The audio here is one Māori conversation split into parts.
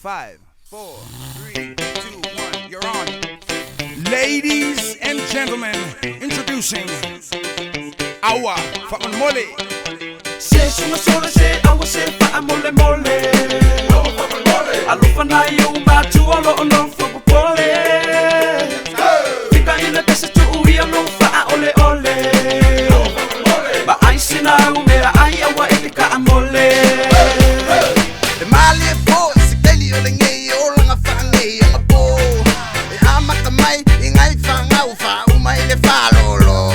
5, 4, 3, 2, 1, you're on. Ladies and gentlemen, introducing Awa Faamole. Se sunga sole se awa se Faamole mole. Alufa na yo matu olo olo Faamole. Fika ina tesa tu uia no Faamole ole. Ba ai sina umera ai awa elika amole. The Mali boy, si Kelly ole ngai ola nga fangai nga bo. E ama kamai ingai fanga ufa uma ile falolo.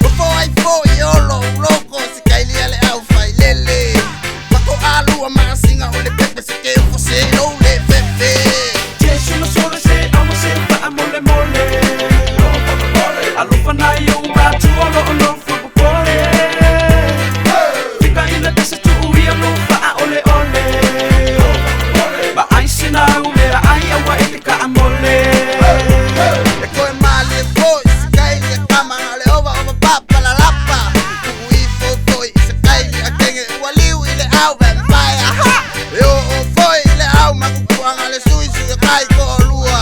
Before I fo yolo loco si Kelly ale au fai lele. Mako alu ama singa ole pepe se ke fo se ole pepe. Jesu na sole se awa se Faamole mole. Alufa na yo matu olo olo Faamole. Fika ina tesa tu uia no Faamole ole. Ba ai sina umera ai awa elika amole. The koi Mali boy, si Kelly kama ale over papa la lapa. Kuku ifo boy, si Kelly akenge waliu ile au vampire. Yo boy ile au makukuang ale sui sui kai ko lua.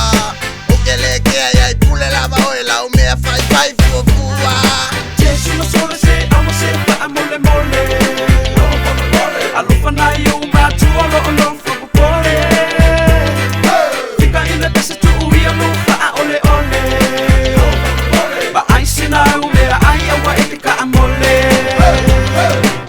Ukelekea ya ipule lava oe la umea fai fai fua. Jesu na sole se awa se Faamole mole. Alufa na yo matu olo olo Faamole. Fika ina tesa tu uia no Faamole ole. Ba ai sina umera ai awa elika amole.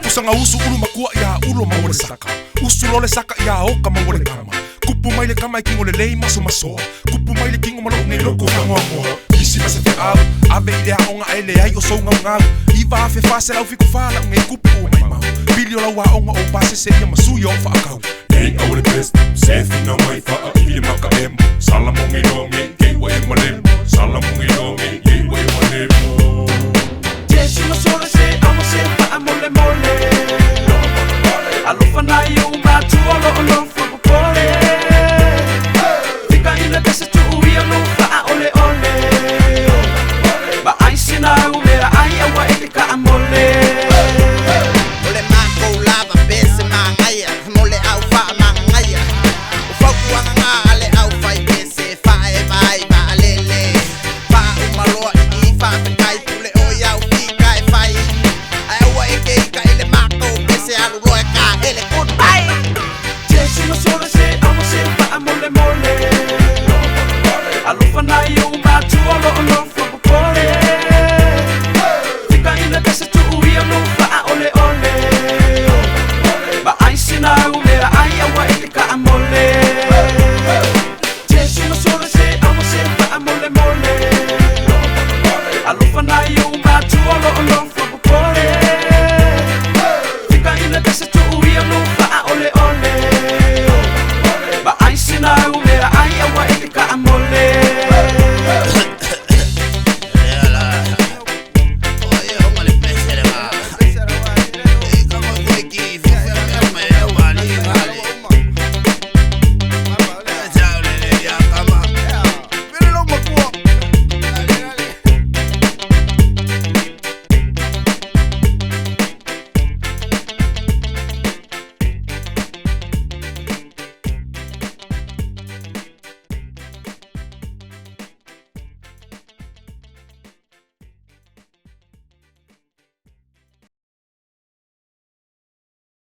Usanga usu ulu makua ya ulo mawale saka. Usu lole saka ya oka mawale kama. Kupu maile kama ikingo le lei maso masoa. Kupu maile kingo malo nge loko hango hangoa. Isi mase te au, ave ile haonga ele ai o songa ngau. Iva afe fase lau fiku fala nge kupu mai mau. Bilio lau haonga o base se ia masuyo fa akau. Nei awale best, se fina mai fa a ili maka embo. Sala mongi longe, kei wa ema lembo. Sala mongi longe, kei wa ema lembo. Jesu na sole se awa se Faamole mole. Alufa na yo matu olo olo